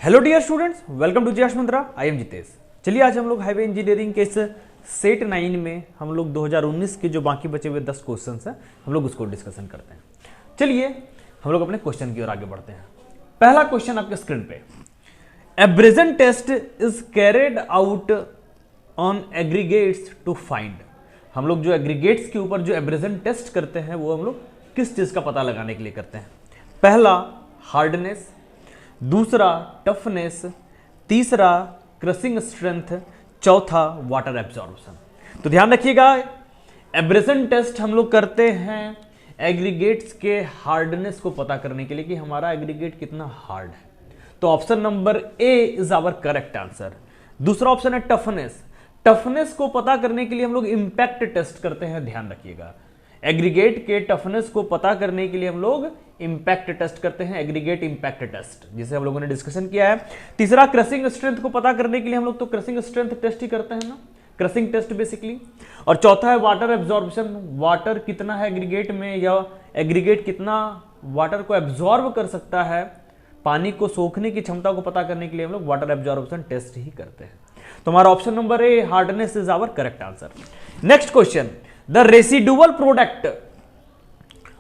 Hello dear students, welcome to जयश मंत्रा। I am Jitesh. चलिए आज हम लोग हाईवे इंजीनियरिंग के इस सेट 9 में हम लोग 2019 के जो बाकी बचे हुए 10 क्वेश्चन हैं हम लोग उसको डिस्कशन करते हैं। चलिए हम लोग अपने क्वेश्चन की ओर आगे बढ़ते हैं। पहला क्वेश्चन आपके स्क्रीन पे, abrasion test is carried out on aggregates to find. हम लोग जो एग्रीगेट्स के ऊपर जो एब्रेजन टेस्ट करते हैं वो हम लोग किस चीज का पता लगाने के लिए करते हैं? पहला हार्डनेस, दूसरा टफनेस, तीसरा क्रशिंग स्ट्रेंथ, चौथा वाटर एब्जॉर्प्शन। तो ध्यान रखिएगा, एब्रेजन टेस्ट हम लोग करते हैं एग्रीगेट्स के हार्डनेस को पता करने के लिए कि हमारा एग्रीगेट कितना हार्ड है। तो option number A is our correct answer. दूसरा ऑप्शन है टफनेस। टफनेस को पता करने के लिए हम लोग इंपैक्ट टेस्ट करते हैं। ध्यान रखिएगा, एग्रीगेट के टफनेस को पता करने के लिए हम लोग इंपैक्ट टेस्ट करते हैं, एग्रीगेट इंपैक्ट टेस्ट, जिसे हम लोगों ने डिस्कशन किया है। तीसरा क्रशिंग स्ट्रेंथ को पता करने के लिए हम लोग तो क्रशिंग स्ट्रेंथ टेस्ट ही करते हैं ना, क्रशिंग टेस्ट बेसिकली। और चौथा है वाटर एब्जॉर्प्शन, वाटर कितना है एग्रीगेट में या एग्रीगेट कितना वाटर को एब्जॉर्ब कर सकता है, पानी को सोखने की क्षमता को पता करने के लिए हम लोग वाटर एब्जॉर्प्शन टेस्ट ही करते हैं। तो हमारा option number A hardness is our correct answer. Next question, the residual product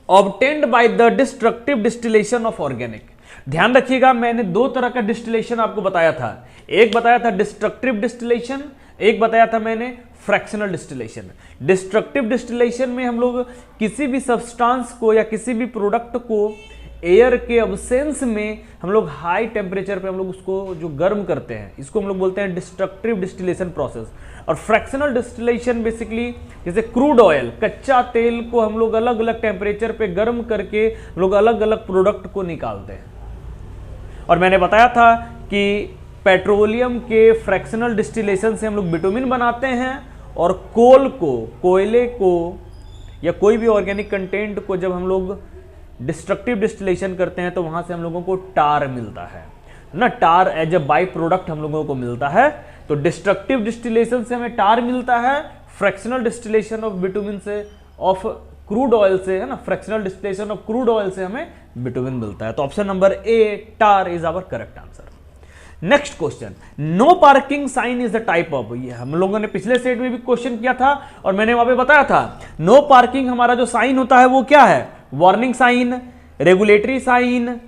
obtained by the destructive distillation of organic. ध्यान रखिएगा, मैंने दो तरह का डिस्टिलेशन आपको बताया था। एक बताया था डिस्ट्रक्टिव डिस्टिलेशन, एक बताया था मैंने फ्रैक्शनल डिस्टिलेशन। डिस्ट्रक्टिव डिस्टिलेशन में हम लोग किसी भी सब्सटेंस को या किसी भी प्रोडक्ट को एयर के अब्सेंस में हम लोग हाई टेम्परेचर पे हम लोग उसको जो गर्म करते हैं, इसको हम लोग बोलते हैं डिस्ट्रक्टिव डिस्टिलेशन प्रोसेस। और फ्रैक्शनल डिस्टिलेशन बेसिकली जैसे क्रूड ऑयल, कच्चा तेल को हम लोग अलग अलग टेम्परेचर पे गर्म करके लोग अलग अलग प्रोडक्ट को निकालते हैं। और मैंने बताया था कि पेट्रोलियम के फ्रैक्शनल डिस्टिलेशन से हम लोग बिटुमिन बनाते हैं, और कोल को, कोयले को या कोई भी ऑर्गेनिक कंटेंट को जब हम लोग डिस्ट्रक्टिव डिस्टिलेशन करते हैं तो वहां से हम लोगों को टार मिलता है ना, टार एज ए बाई प्रोडक्ट हम लोगों को मिलता है। तो डिस्ट्रक्टिव डिस्टिलेशन से हमें टार मिलता है, फ्रैक्शनल डिस्टिलेशन ऑफ बिटुमिन से, ऑफ क्रूड ऑयल से, है ना, fractional distillation of crude oil से हमें बिटुमिन मिलता है। तो option number A tar is our correct answer. Next question, no parking sign is the type of. ये हम लोगों ने पिछले सेट में भी क्वेश्चन किया था और मैंने वहां पे बताया था नो पार्किंग हमारा जो साइन होता है वो क्या है? वार्निंग साइन, रेगुलेटरी साइन,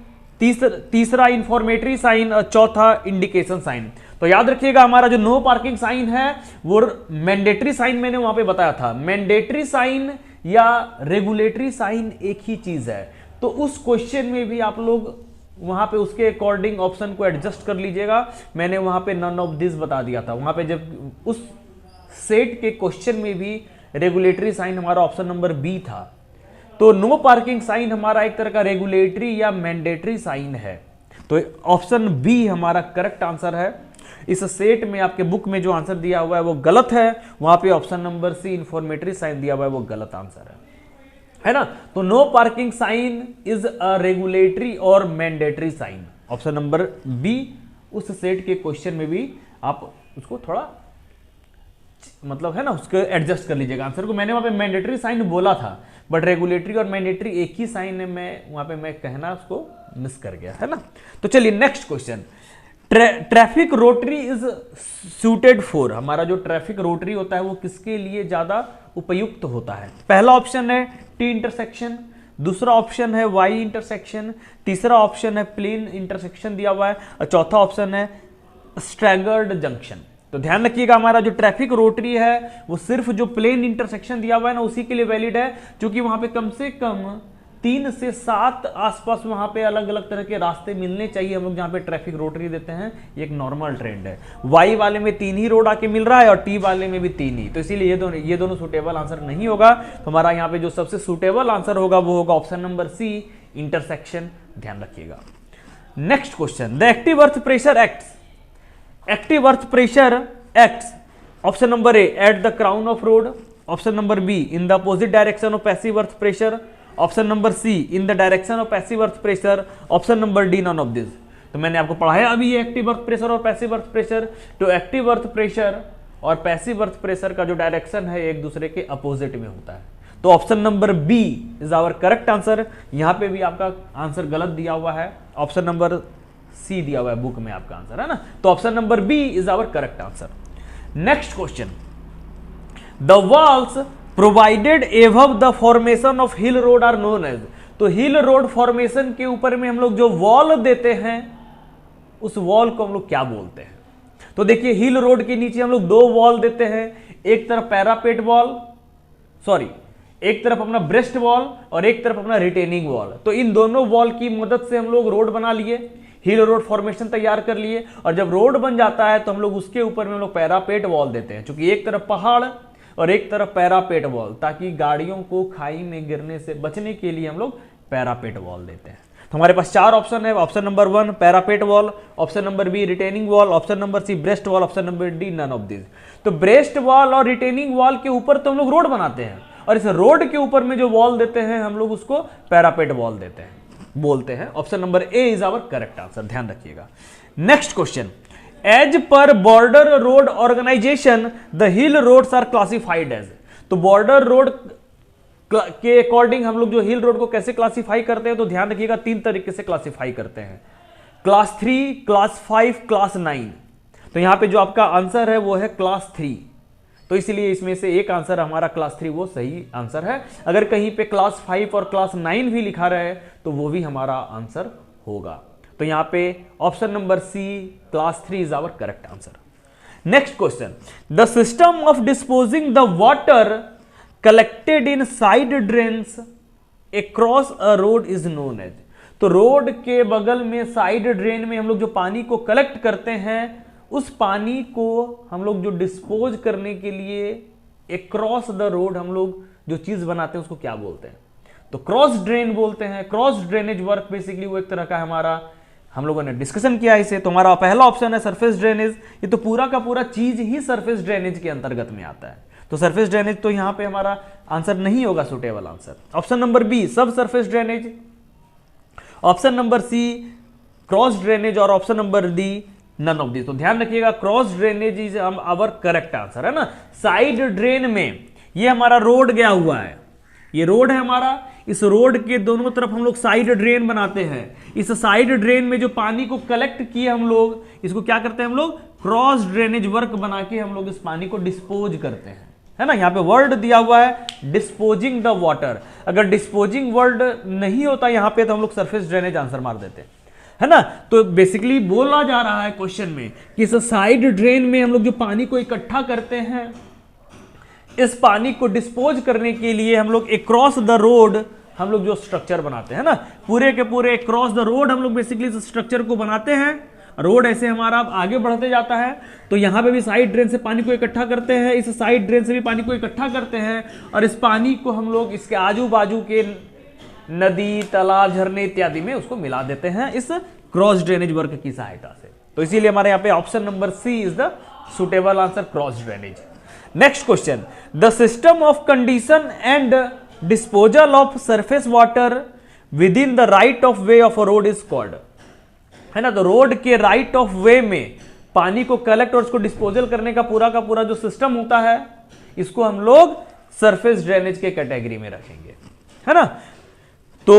तीसरा इंफॉर्मेटरी साइन और चौथा इंडिकेशन साइन। तो याद रखिएगा, हमारा जो नो पार्किंग साइन है वो मैंडेटरी साइन मैंने वहां पे बताया था। मैंडेटरी साइन या रेगुलेटरी साइन एक ही चीज है। तो उस क्वेश्चन में भी आप लोग वहां पे उसके अकॉर्डिंग ऑप्शन को एडजस्ट कर लीजिएगा। मैंने वहां पे नन ऑफ दिस बता दिया था। वहां पे जब उस सेट के क्वेश्चन में भी रेगुलेटरी साइन हमारा ऑप्शन नंबर बी था। तो नो पार्किंग साइन हमारा एक तरह का रेगुलेटरी या मैंडेटरी साइन है। तो ऑप्शन बी हमारा करेक्ट आंसर है। इस सेट में आपके बुक में जो आंसर दिया हुआ है वो गलत है, वहां पे option number C informatory sign दिया हुआ है वो गलत आंसर है ना। तो no parking sign is a regulatory और mandatory sign. Option number B उस सेट के क्वेश्चन में भी आप उसको थोड़ा मतलब है ना उसको एडजस्ट कर लीजिएगा आंसर को। मैंने वहां पे मैंडेटरी साइन बोला था बट रेगुलेटरी और मैंडेटरी एक ही साइन है, मैं वहां पे मैं कहना उसको मिस कर गया, है ना। तो चलिए next question, traffic rotary is suited for. हमारा जो ट्रैफिक रोटरी होता है वो किसके लिए ज्यादा उपयुक्त होता है? पहला ऑप्शन है टी इंटरसेक्शन, दूसरा ऑप्शन है वाई इंटरसेक्शन, तीसरा ऑप्शन है प्लेन इंटरसेक्शन दिया हुआ है, और चौथा ऑप्शन है स्ट्रैगर्ड जंक्शन। तो ध्यान रखिएगा, हमारा जो ट्रैफिक रोटरी है वो सिर्फ जो प्लेन इंटरसेक्शन दिया हुआ है ना उसी के लिए वैलिड है, क्योंकि वहां पे कम से कम 3 से 7 आसपास वहां पे अलग अलग तरह के रास्ते मिलने चाहिए हम लोग जहां पे ट्रैफिक रोटरी देते हैं। ये एक नॉर्मल ट्रेंड है। वाई वाले में 3 ही रोड आके मिल रहा है और टी वाले में भी 3 ही, तो इसीलिए ये दोनों सुटेबल आंसर नहीं होगा। तो हमारा यहाँ पे जो सबसे सुटेबल आंसर होगा वो होगा ऑप्शन नंबर सी इंटरसेक्शन। ध्यान रखिएगा। Next question, the active earth pressure acts. Active earth pressure acts option number A at the crown of road, option number B in the opposite direction of passive earth pressure, option number C in the direction of passive earth pressure, option number D none of this. तो मैंने आपको पढ़ाया अभी ये active earth pressure और passive earth pressure. तो active earth pressure और passive earth pressure का जो डायरेक्शन है एक दूसरे के अपोजिट में होता है। तो option number B is our correct answer. यहां पे भी आपका आंसर गलत दिया हुआ है। ऑप्शन नंबर सी दिया हुआ है बुक में आपका आंसर, है ना। तो option number B is our correct answer. Next question, the walls provided above the formation of hill road are known as. तो हिल रोड फॉर्मेशन के ऊपर में हम लोग जो वॉल देते हैं उस वॉल को हम लोग क्या बोलते हैं। तो देखिए हिल रोड के नीचे हम लोग दो वॉल देते हैं, एक तरफ पैरापेट वॉल, सॉरी एक तरफ अपना ब्रेस्ट वॉल और एक तरफ अपना रिटेनिंग वॉल। तो इन दोनों वॉल की मदद से हम लोग रोड बना लिए, हिल रोड फॉर्मेशन तैयार कर लिए, और जब रोड बन जाता है तो हम लोग उसके ऊपर में हम लोग पैरापेट वॉल देते हैं, क्योंकि एक तरफ पहाड़ और एक तरफ पैरापेट वॉल, ताकि गाड़ियों को खाई में गिरने से बचने के लिए हम लोग पैरापेट वॉल देते हैं। तो हमारे पास चार ऑप्शन है, option number 1 parapet wall, option number B retaining wall, option number C breast wall, option number D none of this. तो ब्रेस्ट वॉल और रिटेनिंग वॉल के ऊपर तो हम लोग रोड बनाते हैं, और इस रोड के ऊपर में जो वॉल देते हैं हम लोग उसको पैरापेट वॉल देते हैं, बोलते हैं। Option number A is our correct answer, ध्यान रखिएगा। Next question, as per border road organisation the hill roads are classified as. तो बॉर्डर रोड के अकॉर्डिंग हम लोग जो हिल रोड को कैसे क्लासिफाई करते हैं, तो ध्यान रखिएगा 3 तरीके से क्लासिफाई करते हैं, क्लास 3, क्लास 5, क्लास 9। तो यहां पे जो आपका आंसर है वो है क्लास 3, तो इसलिए इसमें से एक आंसर हमारा क्लास 3 वो सही आंसर है। अगर कहीं पे क्लास 5 और क्लास 9 भी लिखा रहे तो वो भी हमारा आंसर होगा। तो यहां पे option number C class 3 is our correct answer. Next question, the system of disposing the water collected in side drains across a road is known as. तो रोड के बगल में साइड ड्रेन में हम लोग जो पानी को कलेक्ट करते हैं, उस पानी को हम लोग जो डिस्पोज करने के लिए अक्रॉस द रोड हम लोग जो चीज बनाते हैं उसको क्या बोलते हैं। तो क्रॉस ड्रेन बोलते हैं। क्रॉस ड्रेनेज वर्क बेसिकली वो एक तरह का हमारा, हम लोगों ने डिस्कशन किया इसे। तो हमारा पहला ऑप्शन है सरफेस ड्रेनेज। ये तो पूरा का पूरा चीज ही सरफेस ड्रेनेज के अंतर्गत में आता है, तो सरफेस ड्रेनेज तो यहां पे हमारा आंसर नहीं होगा suitable answer. Option number B sub surface drainage, option number C cross drainage, और option number D none of this. तो ध्यान रखिएगा cross drainage is our correct answer, है ना। साइड ड्रेन में ये हमारा रोड गया हुआ है, ये रोड है हमारा, इस रोड के दोनों तरफ हम लोग साइड ड्रेन बनाते हैं। इस साइड ड्रेन में जो पानी को कलेक्ट किए हम लोग, इसको क्या करते हैं हम लोग, क्रॉस ड्रेनेज वर्क बना के हम लोग इस पानी को डिस्पोज करते हैं, है ना। यहां पे वर्ड दिया हुआ है डिस्पोजिंग द वाटर। अगर डिस्पोजिंग वर्ड नहीं होता यहां पे तो हम लोग सरफेस ड्रेनेज आंसर मार देते, है ना। तो बेसिकली बोला जा रहा है क्वेश्चन में कि इस साइड ड्रेन में हम लोग जो पानी को इकट्ठा करते हैं, इस पानी को डिस्पोज करने के लिए हम लोग अक्रॉस द रोड हम लोग जो स्ट्रक्चर बनाते हैं ना, पूरे के पूरे अक्रॉस द रोड हम लोग बेसिकली इस स्ट्रक्चर को बनाते हैं। रोड ऐसे हमारा आगे बढ़ते जाता है, तो यहां पे भी साइड ड्रेन से पानी को इकट्ठा करते हैं, इस साइड ड्रेन से भी पानी को इकट्ठा करते हैं, और इस पानी को हम लोग इसके आजू बाजू के नदी, तालाब, झरने इत्यादि में उसको मिला देते हैं इस क्रॉस ड्रेनेज वर्क की सहायता से। तो इसीलिए हमारे यहाँ पे option number C is the suitable answer, cross drainage. Next question, the system of condition and disposal of surface water within the right of way of a road is called, है ना। तो road के right of वे में पानी को collect और उसको disposal करने का पूरा जो सिस्टम होता है, इसको हम लोग सरफेस ड्रेनेज के कैटेगरी में रखेंगे, है ना। तो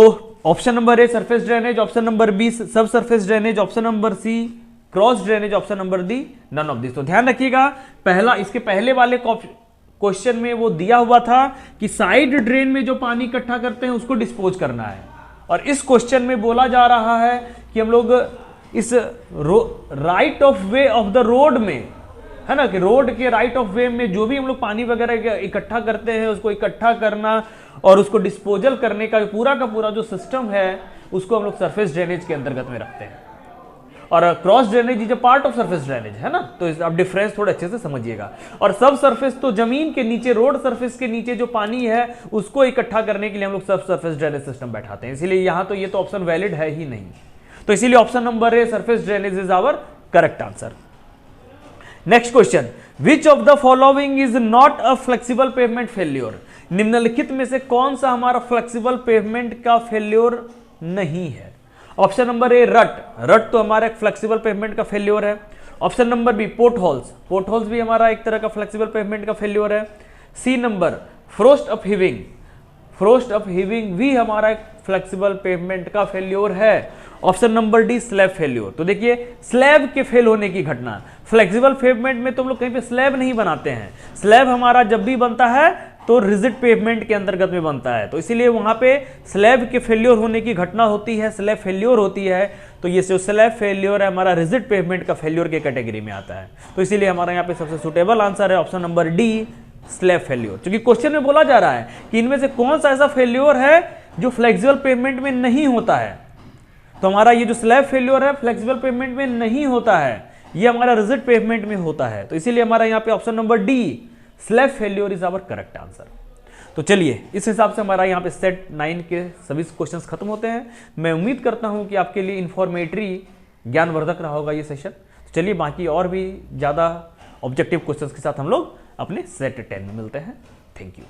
option number A surface drainage, option number B sub surface drainage, option number C cross drainage, option number D none of this. तो ध्यान रखिएगा पहला, इसके पहले वाले क्वेश्चन में वो दिया हुआ था कि साइड ड्रेन में जो पानी इकट्ठा करते हैं उसको डिस्पोज करना है, और इस क्वेश्चन में बोला जा रहा है कि हम लोग इस right of way of the road में, है ना, कि रोड के राइट ऑफ वे में जो भी हम लोग पानी वगैरह इकट्ठा करते हैं उसको इकट्ठा करना और उसको डिस्पोजल करने का पूरा जो सिस्टम है उसको हम लोग सरफेस ड्रेनेज के अंतर्गत में रखते हैं। और cross drainage is a part of surface drainage, है ना। तो आप डिफरेंस थोड़े अच्छे से समझिएगा। और सब सरफेस तो जमीन के नीचे, रोड सरफेस के नीचे जो पानी है उसको इकट्ठा करने के लिए हम लोग सब सरफेस ड्रेनेज सिस्टम बैठाते हैं, इसीलिए यहां तो ये तो ऑप्शन वैलिड है ही नहीं। तो इसीलिए option number A surface drainage is our correct answer. Next question, which of the following is not a flexible pavement failure. निम्नलिखित में से कौन सा हमारा फ्लेक्सिबल पेवमेंट का फेल्योर नहीं है। ऑप्शन नंबर ए रट तो हमारा एक फ्लेक्सिबल पेवमेंट का फेल्योर है। Option number B potholes भी हमारा एक तरह का फ्लेक्सिबल पेवमेंट का फेल्योर है। C number frost up heaving भी हमारा एक फ्लेक्सिबल पेवमेंट का फेल्योर है। Option number D slab failure. तो देखिए स्लैब के फेल होने की घटना, फ्लेक्सिबल पेवमेंट में तो हम लोग कहीं पे स्लैब नहीं बनाते हैं, स्लैब हमारा जब भी बनता है तो रिजिड पेवमेंट के अंतर्गत में बनता है, तो इसीलिए वहां पे स्लैब के फेल्योर होने की घटना होती है, स्लैब फेल्योर होती है। तो ये जो स्लैब फेल्योर है हमारा रिजिड पेवमेंट का फेल्योर के कैटेगरी में आता है, तो इसीलिए हमारा यहाँ पे सबसे सुटेबल आंसर है option number D slab failure. क्योंकि क्वेश्चन में बोला जा रहा है कि इनमें से कौन सा ऐसा फेल्योर है जो फ्लेक्सिबल पेवमेंट में नहीं होता है, तो हमारा ये जो स्लैब फेल्योर है फ्लेक्सिबल पेवमेंट में नहीं होता है, ये हमारा रिजिड पेवमेंट में होता है, तो इसीलिए हमारा यहाँ पे option number D slab failure is our correct answer. तो चलिए इस हिसाब से हमारा यहाँ पे सेट 9 के सभी क्वेश्चंस खत्म होते हैं। मैं उम्मीद करता हूँ कि आपके लिए इंफॉर्मेटरी ज्ञानवर्धक रहा होगा ये सेशन। तो चलिए बाकी और भी ज़्यादा ऑब्जेक्टिव क्वेश्चंस के साथ हम लोग अपने सेट 10 में मिलते हैं। Thank you.